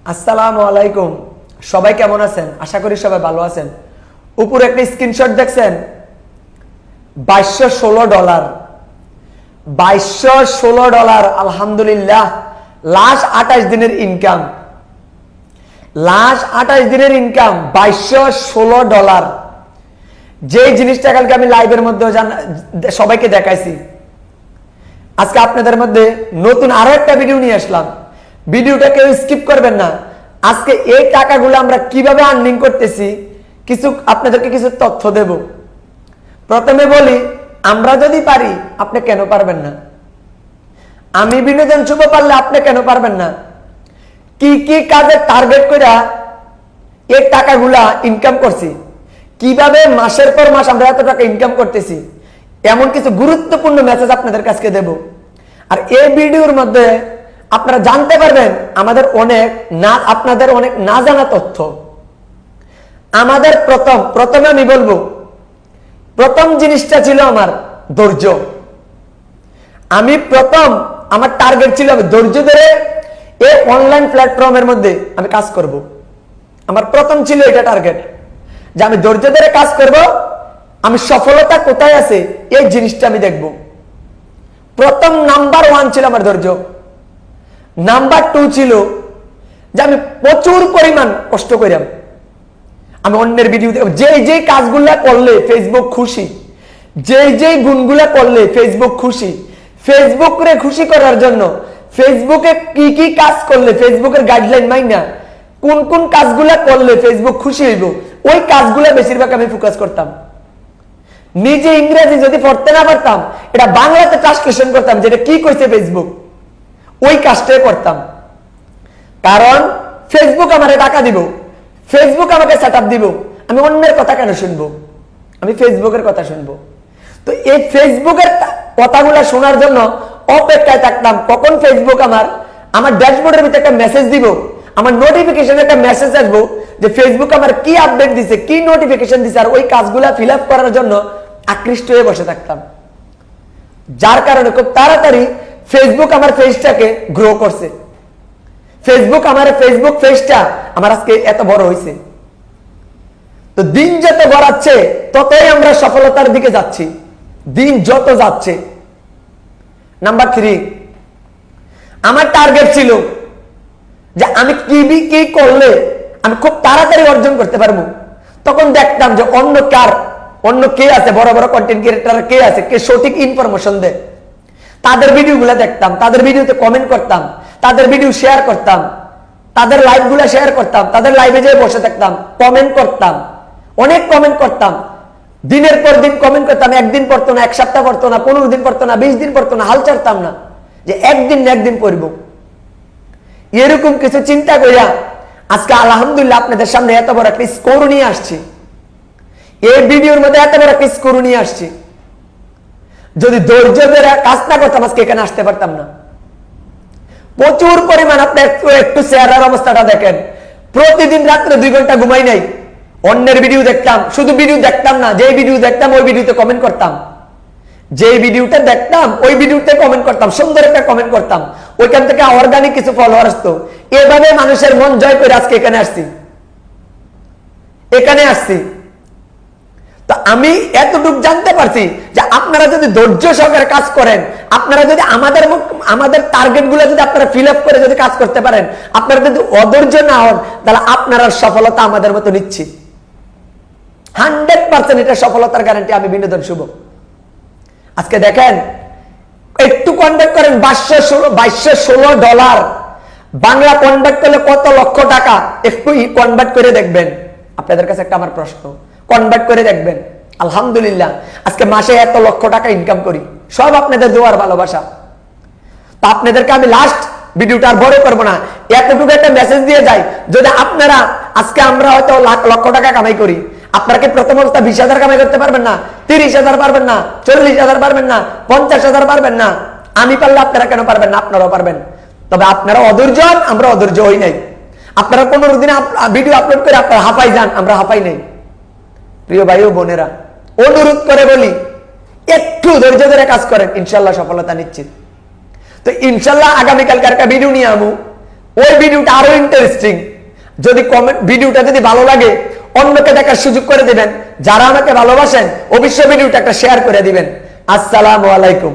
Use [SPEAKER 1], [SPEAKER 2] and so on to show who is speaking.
[SPEAKER 1] আসসালামু আলাইকুম। সবাই কেমন আছেন? আশা করি সবাই ভালো আছেন। উপরে একটা স্ক্রিনশট দেখছেন, $2216, $2216। আলহামদুলিল্লাহ, লাস্ট 28 দিনের ইনকাম, লাস্ট 28 দিনের ইনকাম $2216। যে জিনিসটা কালকে আমি লাইভের মধ্যে সবাইকে দেখাইছি, আজকে আপনাদের মধ্যে নতুন আরো একটা ভিডিও নিয়ে আসলাম। ভিডিওটা কেউ স্কিপ করবেন না। আজকে এই টাকাগুলো আমরা কিভাবে আর্নিং করতেছি কিছু আপনাদেরকে কিছু তথ্য দেব। প্রথমে বলি, আমরা যদি পারি আপনি কেন পারবেন না? আমি বিনোদন শুভ পারলে আপনি কেন পারবেন না? কি কি কাজে টার্গেট করে এই টাকাগুলা ইনকাম করছি, কিভাবে মাসের পর মাস আমরা এত টাকা ইনকাম করতেছি, এমন কিছু গুরুত্বপূর্ণ মেসেজ আপনাদের কাছে দেব। আর এই ভিডিওর মধ্যে আপনারা জানতে পারবেন আপনাদের অনেক না জানা তথ্য। আমাদের প্রথমে আমি বলবো, প্রথম জিনিসটা ছিল আমার ধৈর্য। আমার টার্গেট ছিল ধৈর্য ধরে এই অনলাইন প্ল্যাটফর্মের মধ্যে আমি কাজ করব। আমার প্রথম ছিল এটা টার্গেট, যে আমি ধৈর্য ধরে কাজ করব। আমি সফলতা কোথায় আছে এই জিনিসটা আমি দেখব। প্রথম নাম্বার 1 ছিল আমার ধৈর্য। নাম্বার 2 ছিল যে আমি প্রচুর পরিমাণ কষ্ট করিলাম। আমি অন্যের ভিডিও যে কাজগুলা করলে ফেসবুক খুশি, যে গুণগুলা করলে ফেসবুক খুশি, ফেসবুকরে খুশি করার জন্য ফেসবুকে কি কি কাজ করলে ফেসবুকের গাইডলাইন মাইনা কোন কোন কাজগুলা করলে ফেসবুক খুশি হইব, ওই কাজগুলা বেশিরভাগ আমি ফোকাস করতাম। নিজে ইংরেজি যদি পড়তে না পারতাম, এটা বাংলাতে ট্রান্সলেশন করতাম, যেটা কি কইছে ফেসবুক, ওই কাজটাই করতাম। কারণ ফেসবুক আমারে টাকা দিব, ফেসবুক আমাকে সেটআপ দিব। আমি অন্যের কথা কেন শুনবো? আমি ফেসবুকের কথা শুনবো। তো এই ফেসবুকের কথাগুলো শোনার জন্য অপেক্ষায় থাকতাম কখন ফেসবুক আমার ড্যাশবোর্ডের ভিতরে একটা মেসেজ দিব, আমার নোটিফিকেশন একটা মেসেজ আসবো যে ফেসবুক আমার কি আপডেট দিছে, কি নোটিফিকেশন দিছে। আর ওই কাজগুলা ফিল আপ করার জন্য আকৃষ্ট হয়ে বসে থাকতাম। যার কারণে খুব তাড়াতাড়ি ফেসবুক আমার পেজটাকে গ্রো করছে। ফেসবুক পেজটা আমার আজকে এত বড় হয়েছে। তো দিন যত গড়াচ্ছে ততই আমরা সফলতার দিকে যাচ্ছি, দিন যত যাচ্ছে। নাম্বার 3, আমার টার্গেট ছিল যে আমি কি করলে আমি খুব তাড়াতাড়ি অর্জন করতে পারবো। তখন দেখতাম যে অন্য কে আছে, বড় বড় কন্টেন্ট ক্রিয়েটর কে আছে, কে সঠিক ইনফরমেশন দেয়। তাদের ভিডিওগুলো দেখতাম, তাদের ভিডিওতে কমেন্ট করতাম, তাদের ভিডিও শেয়ার করতাম, তাদের লাইভগুলো শেয়ার করতাম, তাদের লাইভে যেয়ে বসে থাকতাম, কমেন্ট করতাম, অনেক কমেন্ট করতাম। দিনের পর দিন কমেন্ট করতাম। একদিন পড়তো না, এক সপ্তাহ পড়তো না, 15 দিন পড়তো না, 20 দিন পড়তো না, হাল ছাড়তাম না যে একদিন না একদিন পড়বো। এরকম কিছু চিন্তা করিয়া আজকে আলহামদুলিল্লাহ আপনাদের সামনে এত বড় একটা স্কোর নিয়ে আসছি। এই ভিডিওর মধ্যে এত বড় একটা স্কোর নিয়ে আসছি। যদি ধৈর্য ধরে কাজ না করতাম আজকে এখানে আসতে পারতাম না। প্রচুর পরিমাণ আপনি একটু শেয়ারের অবস্থাটা দেখেন। প্রতিদিন রাত্রে 2 ঘন্টা ঘুমাই নাই, অন্যের ভিডিও দেখতাম। শুধু ভিডিও দেখতাম না, যে ভিডিও দেখতাম ওই ভিডিওতে কমেন্ট করতাম, যে ভিডিওটা দেখতাম ওই ভিডিওতে কমেন্ট করতাম, সুন্দর একটা কমেন্ট করতাম, ওইখান থেকে অর্গানিক কিছু ফলোয়ার আসতো। এভাবে মানুষের মন জয় করে আজকে এখানে আসছি। তো আমি এতটুকু জানতে পারছি যে আপনারা যদি ধৈর্য সহকারে কাজ করেন, আপনারা যদি আমাদের টার্গেট গুলো যদি আপনারা ফিল আপ করে যদি কাজ করতে পারেন, আপনারা যদি অধৈর্য না হন, তাহলে আপনারা সফলতা আমাদের মতো নিচ্ছি 100%। এটা সফলতার গ্যারান্টি আমি বিনোদন শুভ। আজকে দেখেন, একটু কনভার্ট করেন, $2216 বাংলা কনভার্ট করলে কত লক্ষ টাকা, একটু কনভার্ট করে দেখবেন। আপনাদের কাছে একটা আমার প্রশ্ন, কনভার্ট করে দেখবেন। আলহামদুলিল্লাহ, আজকে মাসে এত লক্ষ টাকা ইনকাম করি, সব আপনাদের দোয়ার ভালোবাসা। তো আপনাদেরকে আমি লাস্ট ভিডিওটা আর বড় করবো না, এতটুকু একটা মেসেজ দিয়ে যাই। যদি আপনারা আজকে আমরা হয়তো লক্ষ টাকা কামাই করি, আপনারা কি প্রথম অবস্থা 20,000 কামাই করতে পারবেন না? 30,000 পারবেন না? 40,000 পারবেন না? 50,000 পারবেন না? আমি পারলে আপনারা কেন পারবেন না? আপনারাও পারবেন। তবে আপনারা অধৈর্য, আমরা অধৈর্য হই নাই। আপনারা 15 দিনে ভিডিও আপলোড করে আপনারা হাঁপাই যান, আমরা হাঁপাই নাই। প্রিয় ভাই ও বোনেরা, অনুরোধ করে বলি, একটু ধৈর্য ধরে কাজ করেন, ইনশাল্লাহ সফলতা নিশ্চিত। তো ইনশাল্লাহ আগামীকালকে একটা ভিডিও নিয়ে আমু, ওই ভিডিওটা আরো ইন্টারেস্টিং। যদি কমেন্ট ভিডিওটা যদি ভালো লাগে অন্যকে দেখার সুযোগ করে দিবেন। যারা আমাকে ভালোবাসেন অবশ্যই ভিডিওটা একটা শেয়ার করে দিবেন। আসসালামু আলাইকুম।